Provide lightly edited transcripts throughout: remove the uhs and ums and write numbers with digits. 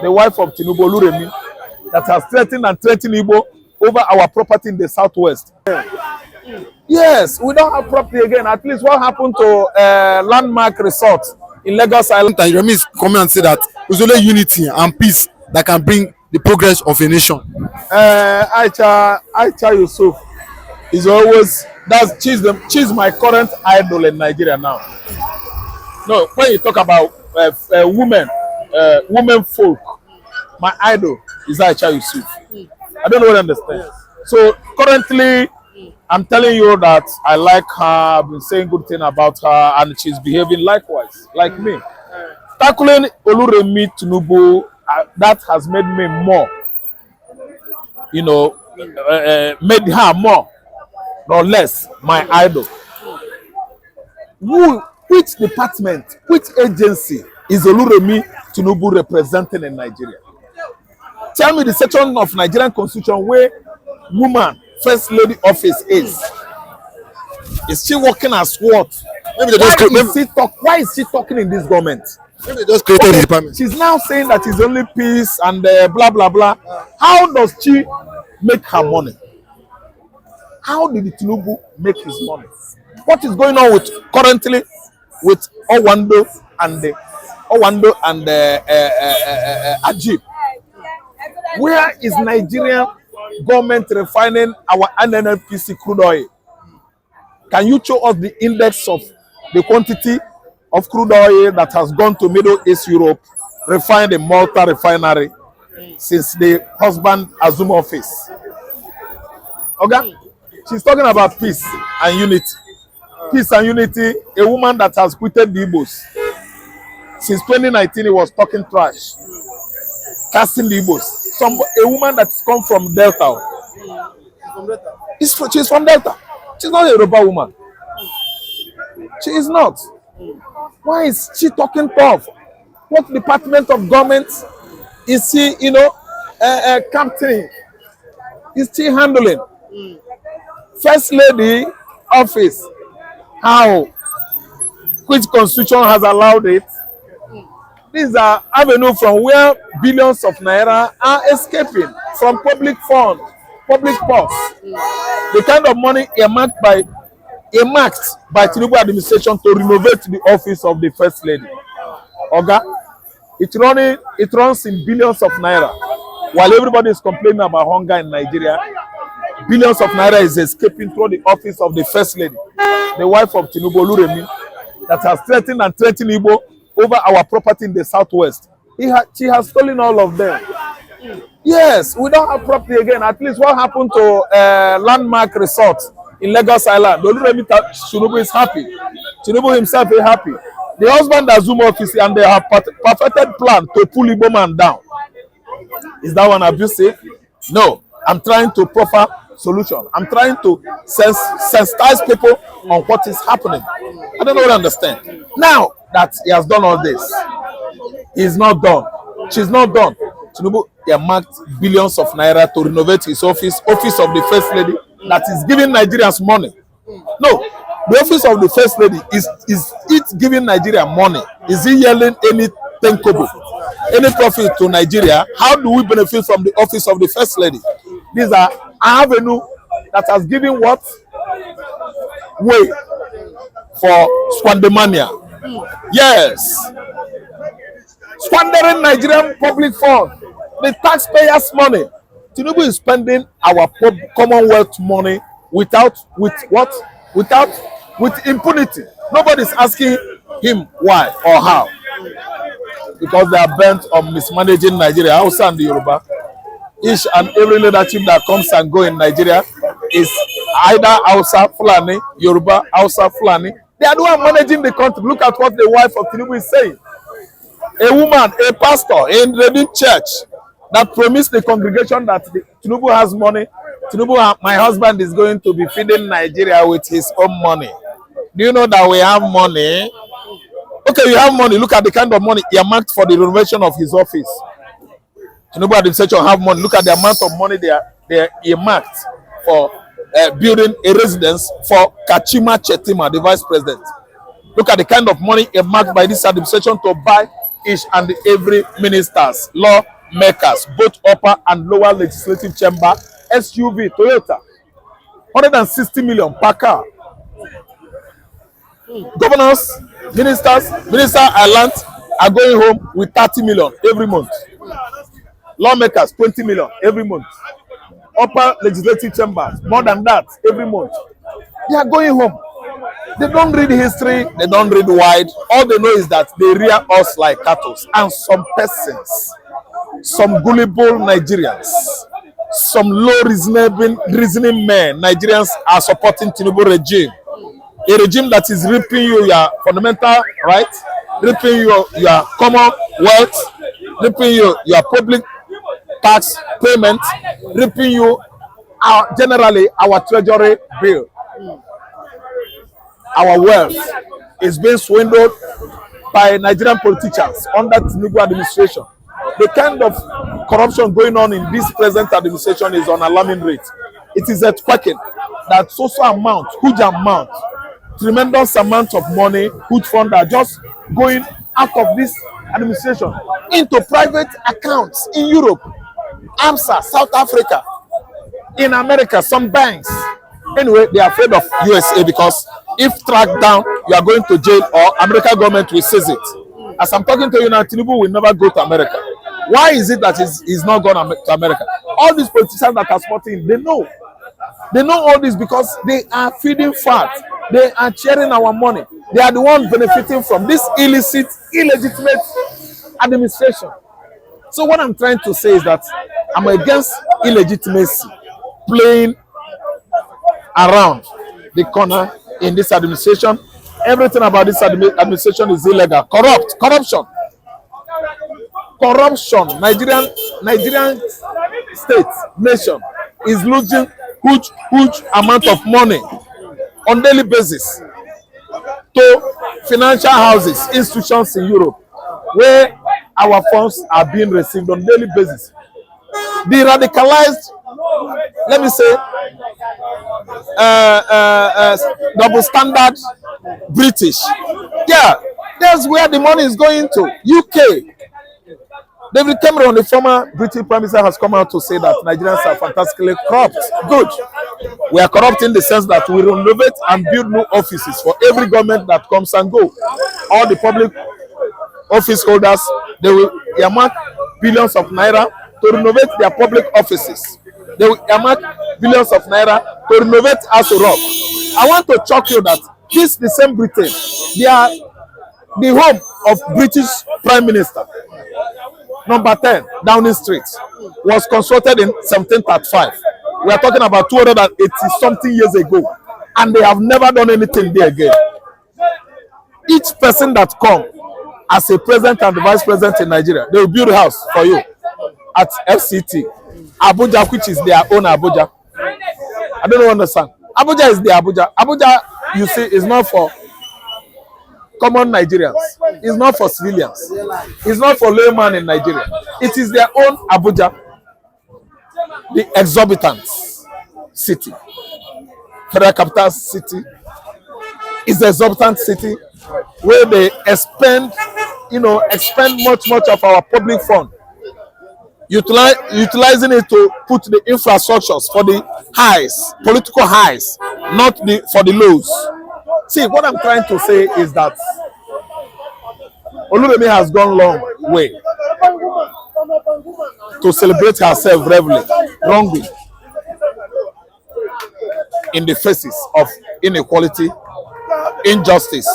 the wife of Tinubu, Remi, that has threatened and threatened Igbo over our property in the southwest. Yes, we don't have property again. At least what happened to Landmark Resort in Lagos Island? And Remi is coming and say that it's only unity and peace that can bring the progress of a nation. Aisha Yusuf is always she's my current idol in Nigeria now. No, when you talk about women folk, my idol is Aisha Yusuf. I don't know what I understand. So currently, I'm telling you that I like her. I've been saying good things about her, and she's behaving likewise, like me. Tackling remitinubu, that has made me more, made her more or less my idol. Which department, which agency is Tinubu representing in Nigeria? Tell me the section of Nigerian Constitution where woman first lady office is. Is she working as what? Maybe they just Why is she talking in this government? Maybe they just created the department. She's now saying that it's only peace and blah blah blah. How does she make her money? How did Tinubu make his money? What is going on currently with Owando and Ajib? Where is Nigerian government refining our NNPC crude oil? Can you show us the index of the quantity of crude oil that has gone to Middle East Europe, refined in Malta refinery since the husband assumed office? Okay? She's talking about peace and unity. Peace and unity, a woman that has quitted the Igbos. Since 2019, he was talking trash, casting the Igbos. A woman that's come from Delta. She's from Delta. She's not a Yoruba woman. She is not. Why is she talking tough? What department of government is she, captaining? Is she handling? First lady office. How? Which constitution has allowed it? These are avenues from where billions of naira are escaping from public funds, public purse. The kind of money earmarked by Tinubu administration to renovate the office of the first lady. Oga, it runs in billions of naira. While everybody is complaining about hunger in Nigeria, billions of naira is escaping through the office of the first lady, the wife of Tinubu, Remi, that has threatened and threatened Igbo over our property in the southwest. She has stolen all of them. Yes, we don't have property again. At least what happened to Landmark Resort in Lagos Island? Remi Tinubu is happy. Tinubu himself is happy. The husband assumed office and they have perfected plan to pull Igbo man down. Is that one abusive? No. I'm trying to proffer solution. I'm trying to sensitize people on what is happening. I don't know what I understand. Now that he has done all this, he's not done. She's not done. Tinubu earmarked billions of naira to renovate his office of the first lady that is giving Nigerians money. No, the office of the first lady is it giving Nigeria money? Is he yelling anything kobo? Any profit to Nigeria? How do we benefit from the office of the first lady? These are avenue that has given what? Way for squandermania. Yes. Squandering Nigerian public funds, the taxpayers' money. Tinubu is spending our Commonwealth money with impunity. Nobody's asking him why or how. Because they are bent on mismanaging Nigeria. Hausa and the Yoruba. Each and every leadership that comes and goes in Nigeria is either Hausa, Fulani, Yoruba, Hausa, Fulani. They are the one managing the country. Look at what the wife of Tinubu is saying. A woman, a pastor in the church that promised the congregation that Tinubu has money. Tinubu, my husband is going to be feeding Nigeria with his own money. Do you know that we have money? Okay, you have money. Look at the kind of money earmarked for the renovation of his office. Tinubu administration have money. Look at the amount of money they are earmarked for building a residence for Kachima Chetima, the vice president. Look at the kind of money earmarked by this administration to buy each and every ministers, lawmakers, both upper and lower legislative chamber, SUV, Toyota, 160 million per car. Governors, minister Ireland are going home with 30 million every month. Lawmakers, 20 million every month. Upper legislative chambers, more than that every month. They are going home. They don't read history, they don't read wide. All they know is that they rear us like cattle. And some persons, some gullible Nigerians, some low reasoning men, Nigerians are supporting Tinubu regime. A regime that is ripping you your fundamental right, ripping you your common wealth, ripping you your public tax payment, ripping you generally our treasury bill. Our wealth is being swindled by Nigerian politicians under Tinubu administration. The kind of corruption going on in this present administration is on alarming rate. It is earthquaking that social amount, huge amount, tremendous amount of money, huge funds are just going out of this administration into private accounts in Europe, AMSA, South Africa, in America, some banks. Anyway, they are afraid of USA because if tracked down, you are going to jail or American government will seize it. As I'm talking to you now, Tinubu will never go to America. Why is it that he's not gone to America? All these politicians that are supporting him, they know. They know all this because they are feeding fat. They are sharing our money. They are the ones benefiting from this illicit, illegitimate administration. So what I'm trying to say is that I'm against illegitimacy playing around the corner in this administration. Everything about this administration is illegal. Corruption. Nigerian state, nation is losing huge amount of money on daily basis to financial houses, institutions in Europe, where our funds are being received on daily basis. The radicalized, let me say, double standard British. Yeah, that's where the money is going to. UK. David Cameron, the former British Prime Minister, has come out to say that Nigerians are fantastically corrupt. Good. We are corrupt in the sense that we renovate and build new offices for every government that comes and go. All the public office holders, they will earmark billions of naira to renovate their public offices. They will earmark billions of naira to renovate Aso Rock. I want to shock you that this the same Britain, they are the home of British Prime Minister. Number 10, Downing Street, was constructed in 1735. We are talking about 280 something years ago, and they have never done anything there again. Each person that come as a president and the vice president in Nigeria, they will build a house for you at FCT. Abuja, which is their own Abuja. I don't understand. Abuja is the Abuja. Abuja, you see, is not for common Nigerians. It's not for civilians. It's not for layman in Nigeria. It is their own Abuja, the exorbitant city. Federal capital city is the exorbitant city where they expend much of our public fund, utilizing it to put the infrastructures for the highs, political highs, not for the lows. See, what I'm trying to say is that Remi has gone long way to celebrate herself wrongly in the faces of inequality, injustice,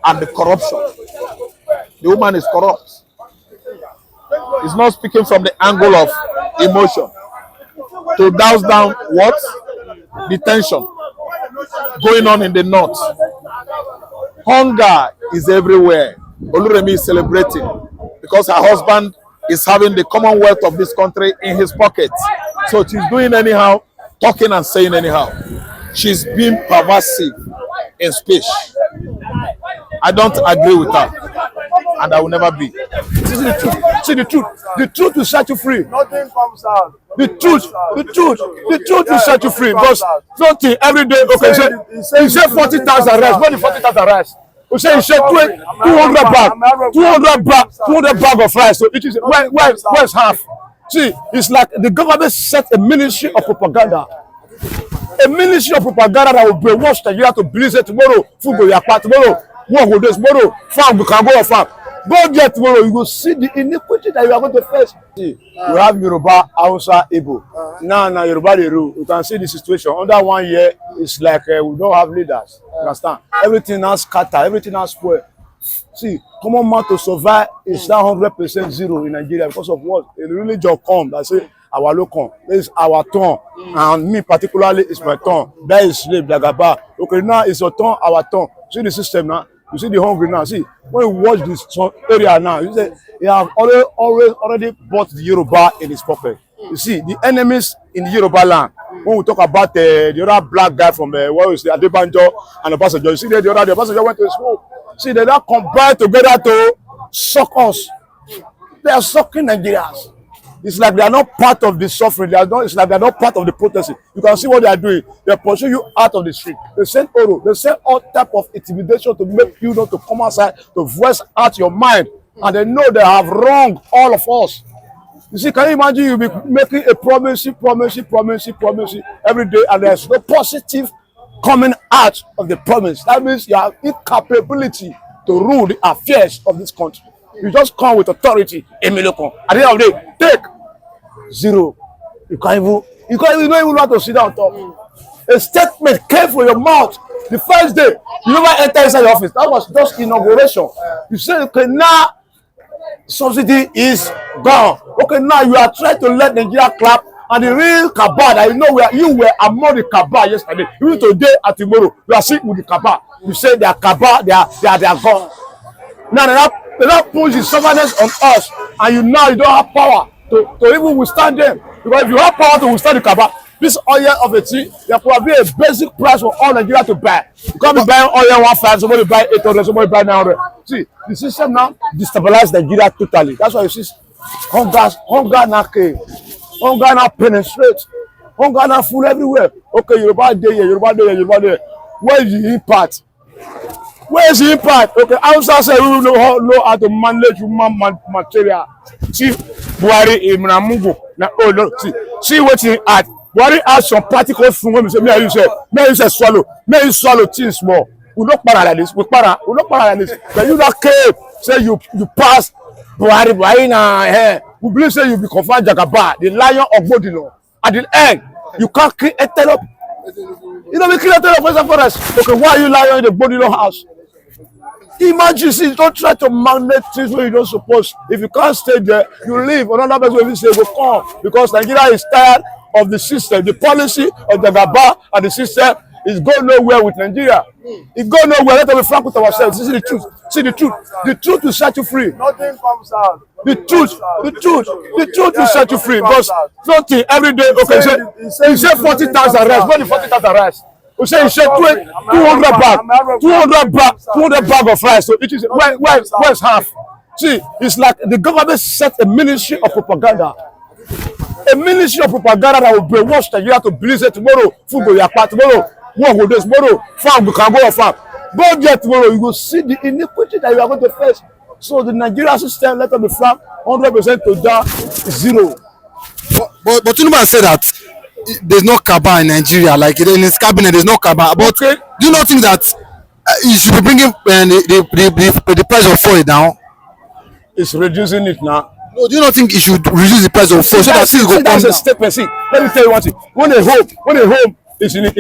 and the corruption. The woman is corrupt. It's not speaking from the angle of emotion to douse down what? The tension going on in the north. Hunger is everywhere. Remi is celebrating because her husband is having the commonwealth of this country in his pocket. So she's doing anyhow, talking and saying anyhow. She's being pervasive in speech. I don't agree with her, and I will never be. This is the truth. See the truth. The truth will set you free. Nothing comes out. The truth will set you free. Because something every day. Okay, he said 40,000 rest. What the 40,000 rest? We say he said 200 bag, 200 bag of rice. So it is where's half? See, it's like the government set a ministry of propaganda. A ministry of propaganda that will brainwash Nigeria to believe that tomorrow food go yakpa, tomorrow work go do, tomorrow farm we can go on farm. Go there tomorrow, you will see the iniquity that you are going to face. See, you have Yoruba, Hausa, Igbo. Now Yoruba they rule. You can see the situation. Under 1 year, it's like we don't have leaders. Understand? Everything now scatter, everything now spoil. See, common man to survive is now 100% zero in Nigeria because of what? A religion come that say our local, this is our turn, and me particularly is my turn. That is slave, Dagaba. Okay, now it's your turn, our turn. See the system now. You see the hungry now. See, when you watch this area now, you say they have already bought the Yoruba in his pocket. You see, the enemies in the Yoruba land. When we talk about the other black guy from what is the Adebanjo and Obasanjo, you see the other Obasanjo went to school. See, they now combine together to suck us. They are sucking Nigerians. It's like they are not part of the suffering. It's like they are not part of the protesting. You can see what they are doing. They pursue you out of the street. They send Oro. They send all type of intimidation to make you not to come outside, to voice out your mind. And they know they have wronged all of us. You see, can you imagine you be making a promise every day, and there's no positive coming out of the promise? That means you have incapability to rule the affairs of this country. You just come with authority, Emiloko. At the end of the day, take zero. You don't even know how to sit down and talk. A statement came from your mouth the first day. You never enter inside the office. That was just inauguration. You said, okay, now subsidy is gone. Okay, now you are trying to let Nigeria clap, and the real cabal that you know where you were among the cabal yesterday. Even today and tomorrow, you are sitting with the cabal. You say they are cabal, they are gone. Now they not push the stubbornness on us, and you don't have power to even withstand them. Because if you have power to withstand the cabal, this oil of a tea, there could be a basic price for all Nigeria to buy. You can't be buying oil 1.5, somebody buy 800, somebody buy 900. See, the system now destabilizes Nigeria totally. That's why you see hunger now came. Hunger now penetrates. Hunger now full everywhere. Okay, Yoruba day here, Yoruba day here, Yoruba day here. Where is the impact? Where is the impact? Okay, Hausa say we know how to manage human material. See, Buhari Imramugo. Now, oh no, see what he had. Buhari has some particles from when we say, may you say swallow. May you swallow things small. We not para like this. We not para like this. But you not came, say you pass Buhari na here. We believe say you be confirmed Jagaba, the lion of Bodilo. At the end, you can't create a tell up. You know, we create a tell up for us. Okay, why are you lying in the Bodilo house? Imagine, see, don't try to mandate things where you don't suppose. If you can't stay there, you leave. Another person will say, will come. Because Nigeria is tired of the system. The policy of the Gaba and the system is going nowhere with Nigeria. It goes nowhere. Let us be frank with ourselves. This is the truth. See the truth. The truth will set you free. Nothing comes out. The truth will set you free. Because nothing every day. Okay, he said 40,000 rest. What the 40,000 rest? We say he said 200 bag of rice. So it is where's half? See, it's like the government set a ministry of propaganda. A ministry of propaganda that will brainwash Nigeria to believe that tomorrow food go yakpa, tomorrow work go do, tomorrow farm we can go on farm. Go there tomorrow, you will see the iniquity that you are going to face. So the Nigeria system, let us be frank, 100% to down zero. But Tinubu said that there's no cabal in Nigeria, like in his cabinet there's no cabal. But okay, do you not think that he should be bringing the price of oil down? It's reducing it now. No, do you not think he should reduce the price of oil so that things go come down? That's a statement. See, let me tell you one thing. When a home is in it,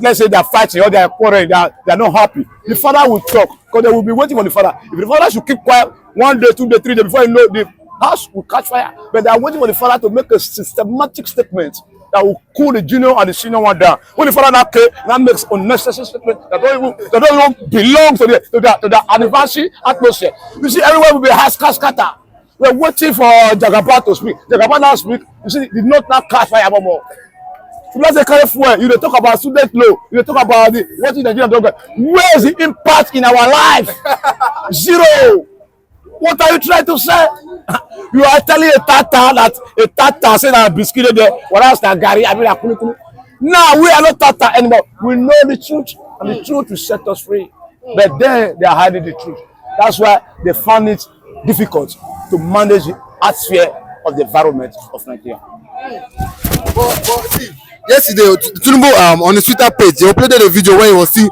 let's say they're fighting or they're quarreling, they're not happy. The father will talk because they will be waiting for the father. If the father should keep quiet 1 day, 2 days, 3 days before you know the house will catch fire, but they are waiting for the father to make a systematic statement that will cool the junior and the senior one down. When the father now makes unnecessary statements that don't even belong to the anniversary atmosphere. You see, everywhere will be scatter. We're waiting for Jagaba to speak. Jagaba now speak. You see, did not now catch fire anymore. So let's say carry fuel. You talk about student law. You talk about what in Nigeria don't get. Where is the impact in our life? Zero. What are you trying to say? You are telling a tata say that biscuit there. What else that Gary? I mean, now we are not tata anymore. We know the truth, and the truth will set us free. But then they are hiding the truth. That's why they found it difficult to manage the atmosphere of the environment of Nigeria. But see, yesterday, Tinubu on his Twitter page, he uploaded a video where he was still,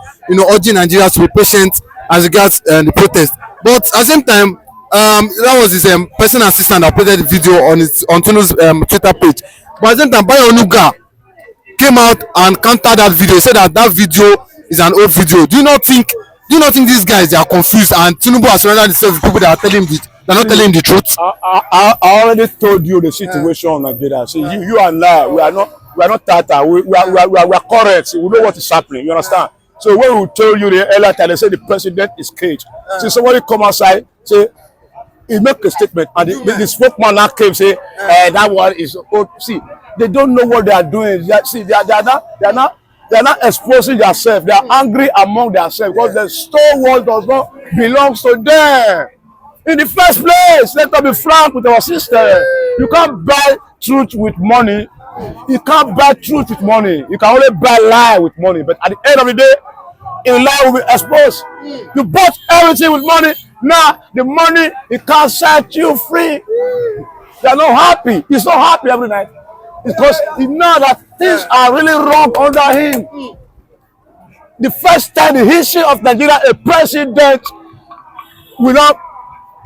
urging Nigerians to be patient as regards the protest. But at the same time, that was his personal assistant that uploaded the video on Tinubu's Twitter page. But at the same time, Bayo Onuga came out and countered that video. He said that video is an old video. Do you not think these guys, they are confused, and Tinubu has surrounded himself with people that are telling him they're not telling him the truth? I already told you the situation of Nigeria. See, you and I, we are not Tata. We are correct. We know what is happening. You understand? So when we told you the earlier time, they say the president is caged. See, somebody come outside, say, he make a statement, and the spokesman now came say, that one is old. See, they don't know what they are doing. They are not exposing themselves. They are angry among themselves because the stone does not belong to them. In the first place, let us be frank with our sister. You can't buy truth with money. You can't buy truth with money. You can only buy lie with money. But at the end of the day, a lie will be exposed. You bought everything with money. Now the money, it can't set you free. They are not happy. He's not happy every night because he knows that things are really wrong under him. The first time in the history of Nigeria, a president will not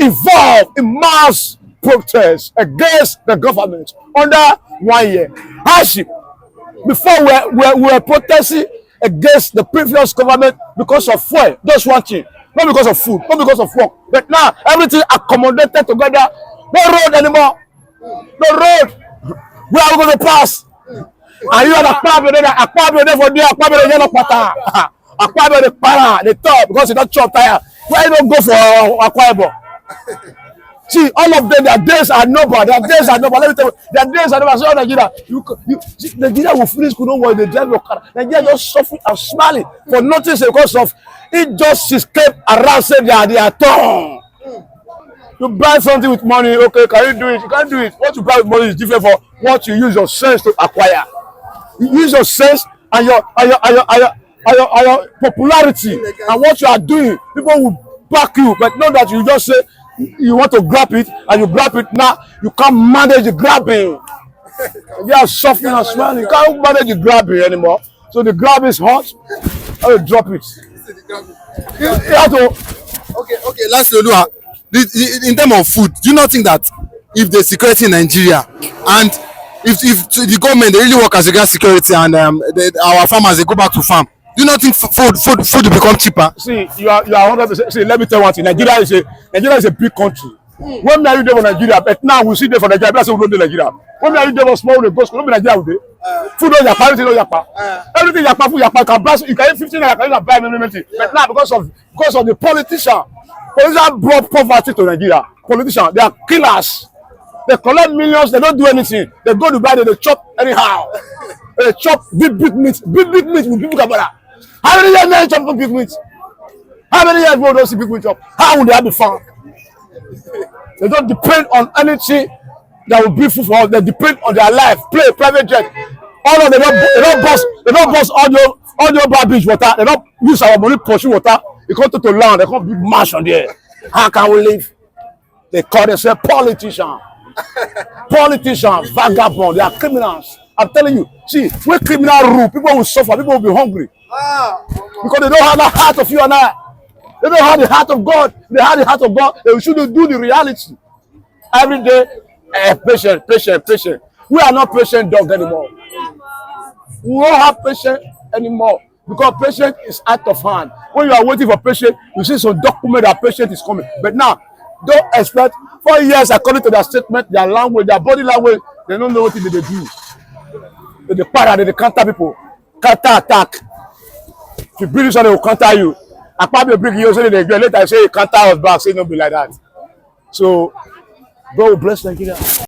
involve in mass protests against the government under 1 year. Hardship. Before we were protesting against the previous government because of fuel, just one thing, not because of food, not because of work. But now everything accommodated together. No road anymore. No road. Where are we going to pass? And you are the Akpabio for there, Akpabio yellow pata, Akpabio the para, the top because you don't chop tire. Why you don't go for Akpabio? See, all of them, their days are nobody. Their days are nobody. Let me tell you, their days are nobody. So Nigeria, Nigeria will finish school. Don't worry, they drive your car. Nigeria just suffering and smiling for nothing because of injustice kept around saying they are torn. You buy something with money, okay? Can you do it? You can't do it. What you buy with money is different from what you use your sense to acquire. You use your sense and your popularity and what you are doing. People will back you, but not that you just say you want to grab it and you grab it now. You can't manage the grabbing. You are suffering and smiling. You can't manage the grabbing anymore. So the grab is hot. I will drop it. You have to. Okay. Lastly, Olua, in terms of food, do you not think that if the security in Nigeria and if the government they really work as regards security and our farmers they go back to farm, do you not think food will become cheaper? See, you are 100%. See, let me tell you one thing. Nigeria is a big country. When are you there for Nigeria? But now we see there for Nigeria. That's why we don't do Nigeria. When are you there for small go school? Don't be Nigeria with it. Food on yapa, everything on yapa. Everything yapa, food yapa. Can buy, you can eat 15 naira, can buy anything. But now because of the politicians brought poverty to Nigeria. Politicians, they are killers. They collect millions. They don't do anything. They go to buy. They chop anyhow. They chop big meat. Big meat with people kabara. How many years men chop big meat? How many years people don't see big meat chop? How will they have the farm? They don't depend on anything that will be food for us. They depend on their life. Play private jet. All of them they don't bust all your bad beach water. They don't use our money pursue water. They come to land. They come big mash on there. How can we live? They call themselves politicians. Politicians, vagabonds. They are criminals. I'm telling you. See, when criminal rule, people will suffer. People will be hungry. Because they don't have the heart of you and I. They don't have the heart of God. They have the heart of God. They should do the reality. Every day, patient. We are not patient dog anymore. We don't have patience anymore. Because patience is out of hand. When you are waiting for patience, you see some document that patience is coming. But now, don't expect 4 years according to their statement, their language, their body language, they don't know what they do. They counter people. Counter attack. If you bring something, they will counter you. I probably bring you so they later say you counter us back, say no be like that. So God will bless Nigeria.